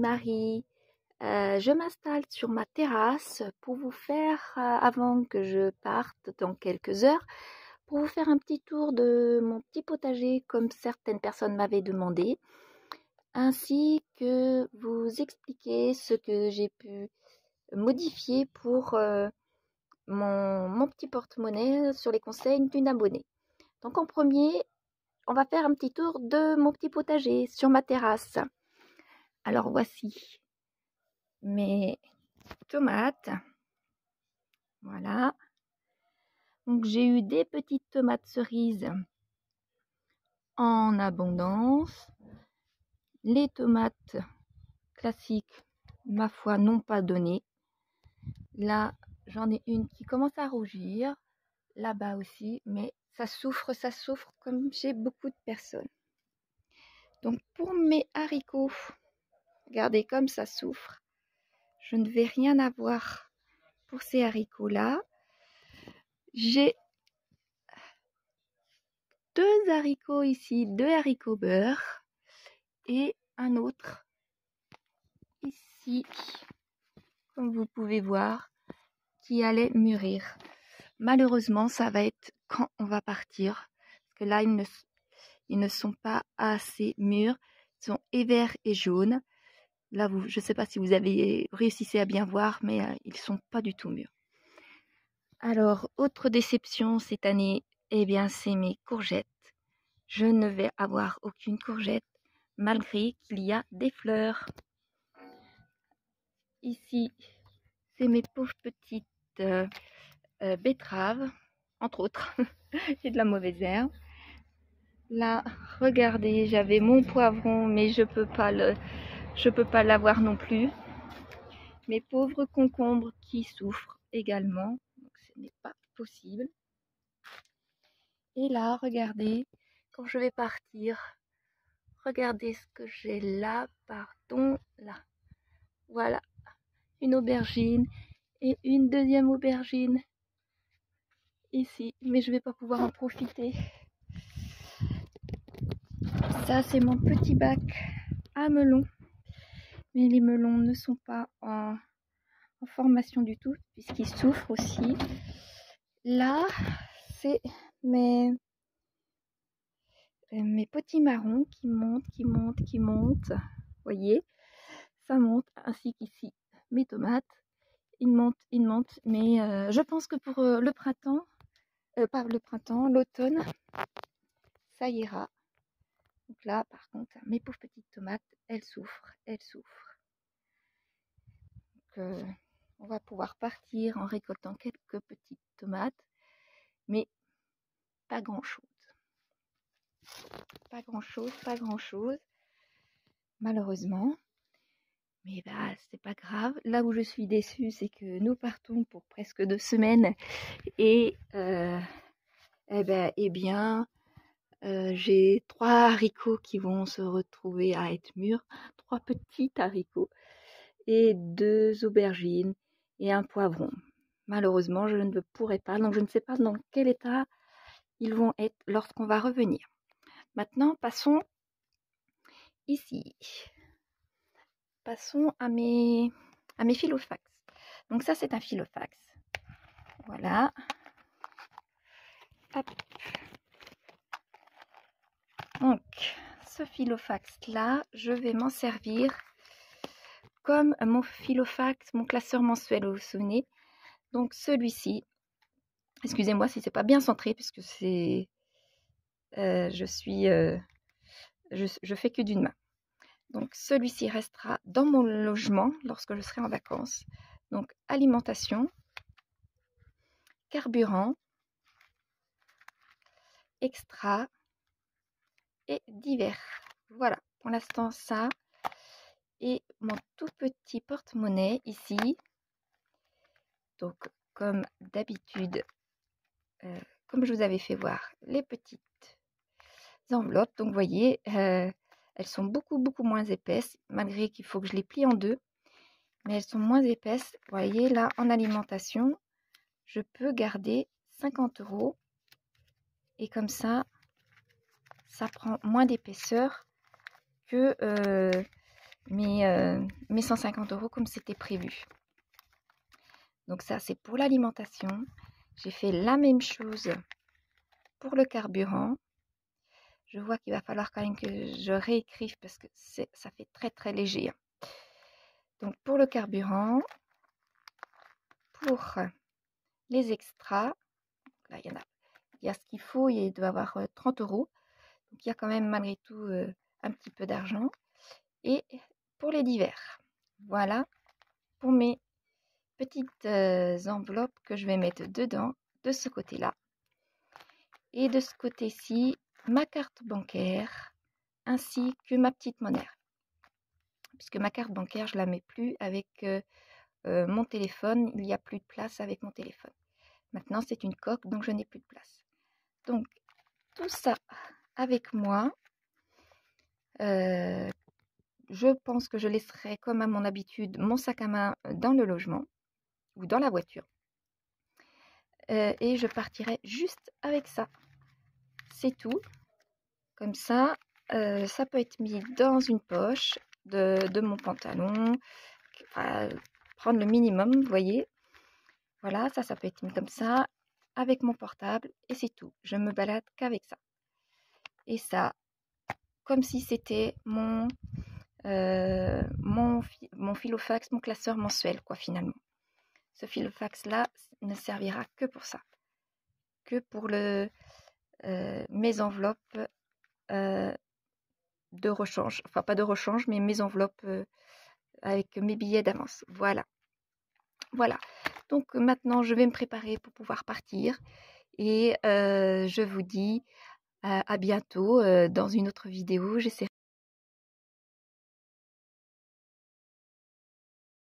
Marie. Je m'installe sur ma terrasse pour vous faire, avant que je parte dans quelques heures, pour vous faire un petit tour de mon petit potager comme certaines personnes m'avaient demandé, ainsi que vous expliquer ce que j'ai pu modifier pour mon petit porte-monnaie sur les conseils d'une abonnée. Donc en premier, on va faire un petit tour de mon petit potager sur ma terrasse. Alors voici mes tomates. Voilà. Donc j'ai eu des petites tomates cerises en abondance. Les tomates classiques, ma foi, n'ont pas donné. Là, j'en ai une qui commence à rougir. Là-bas aussi, mais ça souffre comme chez beaucoup de personnes. Donc pour mes haricots, regardez comme ça souffre. Je ne vais rien avoir pour ces haricots-là. J'ai deux haricots ici, deux haricots beurre et un autre ici, comme vous pouvez voir, qui allait mûrir. Malheureusement, ça va être quand on va partir, parce que là, ils ne sont pas assez mûrs. Ils sont et verts et jaunes. Là, je ne sais pas si vous avez réussi à bien voir, mais ils ne sont pas du tout mûrs. Alors, autre déception cette année, eh bien, c'est mes courgettes. Je ne vais avoir aucune courgette, malgré qu'il y a des fleurs. Ici, c'est mes pauvres petites betteraves, entre autres. J'ai de la mauvaise herbe. Là, regardez, j'avais mon poivron, mais je peux pas l'avoir non plus. Mes pauvres concombres qui souffrent également, donc ce n'est pas possible. Et là, regardez, quand je vais partir, regardez ce que j'ai là, pardon, là. Voilà, une aubergine et une deuxième aubergine ici, mais je vais pas pouvoir en profiter. Ça, c'est mon petit bac à melons, mais les melons ne sont pas en formation du tout, puisqu'ils souffrent aussi. Là, c'est mes petits marrons qui montent. Vous voyez, ça monte, ainsi qu'ici, mes tomates. Ils montent, mais je pense que pour le printemps, pas le printemps, l'automne, ça ira. Donc là, par contre, mes pauvres petites tomates, elles souffrent. Donc, on va pouvoir partir en récoltant quelques petites tomates, mais pas grand-chose. Pas grand-chose, malheureusement. Mais bah, c'est pas grave. Là où je suis déçue, c'est que nous partons pour presque 2 semaines. Et j'ai 3 haricots qui vont se retrouver à être mûrs. 3 petits haricots. Et 2 aubergines et un poivron. Malheureusement, je ne pourrai pas. Donc, je ne sais pas dans quel état ils vont être lorsqu'on va revenir. Maintenant, passons ici. Passons à mes Filofax. Donc ça, c'est un Filofax. Voilà. Hop. Donc, ce Filofax-là, je vais m'en servir comme mon Filofax, mon classeur mensuel, vous vous souvenez. Donc celui-ci, excusez-moi si c'est pas bien centré, puisque c'est... je fais que d'une main. Donc celui-ci restera dans mon logement lorsque je serai en vacances. Donc alimentation, carburant, extra et divers. Voilà, pour l'instant ça. Et mon tout petit porte-monnaie ici. Donc comme d'habitude, comme je vous avais fait voir, les petites enveloppes. Donc vous voyez, elles sont beaucoup moins épaisses, malgré qu'il faut que je les plie en deux. Mais elles sont moins épaisses. Vous voyez, là, en alimentation, je peux garder 50 €. Et comme ça prend moins d'épaisseur que mes 150 € comme c'était prévu. Donc ça, c'est pour l'alimentation. J'ai fait la même chose pour le carburant. Je vois qu'il va falloir quand même que je réécrive parce que ça fait très très léger. Donc pour le carburant, pour les extras, là il y a ce qu'il faut, il doit y avoir 30 €. Donc il y a quand même malgré tout un petit peu d'argent. Et pour les divers, voilà pour mes petites enveloppes que je vais mettre dedans, de ce côté-là. Et de ce côté-ci, ma carte bancaire, ainsi que ma petite monnaie. Puisque ma carte bancaire, je la mets plus avec mon téléphone, il n'y a plus de place avec mon téléphone. Maintenant, c'est une coque, donc je n'ai plus de place. Donc, tout ça avec moi. Je pense que je laisserai, comme à mon habitude, mon sac à main dans le logement ou dans la voiture. Et je partirai juste avec ça. C'est tout. Comme ça, ça peut être mis dans une poche de mon pantalon. Prendre le minimum, vous voyez. Voilà, ça peut être mis comme ça, avec mon portable, et c'est tout. Je me balade qu'avec ça. Et ça, comme si c'était mon filofax, mon classeur mensuel, quoi, finalement. Ce filofax-là ne servira que pour ça. Que pour mes enveloppes de rechange. Enfin, pas de rechange, mais mes enveloppes avec mes billets d'avance. Voilà. Voilà. Donc maintenant, je vais me préparer pour pouvoir partir. Et je vous dis à bientôt dans une autre vidéo. J'essaierai